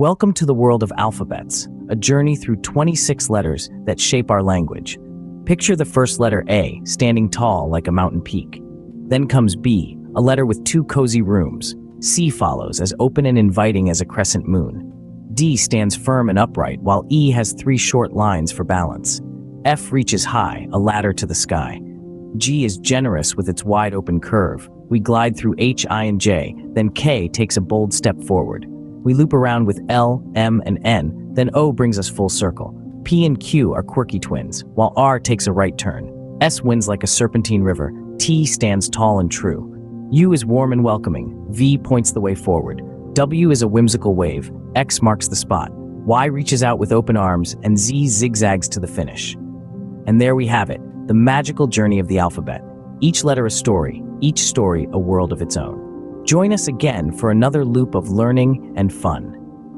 Welcome to the world of alphabets, a journey through 26 letters that shape our language. Picture the first letter A, standing tall like a mountain peak. Then comes B, a letter with two cozy rooms. C follows, as open and inviting as a crescent moon. D stands firm and upright, while E has three short lines for balance. F reaches high, a ladder to the sky. G is generous with its wide-open curve. We glide through H, I, and J, then K takes a bold step forward. We loop around with L, M, and N, then O brings us full circle. P and Q are quirky twins, while R takes a right turn. S winds like a serpentine river. T stands tall and true. U is warm and welcoming. V points the way forward. W is a whimsical wave. X marks the spot. Y reaches out with open arms, and Z zigzags to the finish. And there we have it, the magical journey of the alphabet. Each letter a story, each story a world of its own. Join us again for another loop of learning and fun.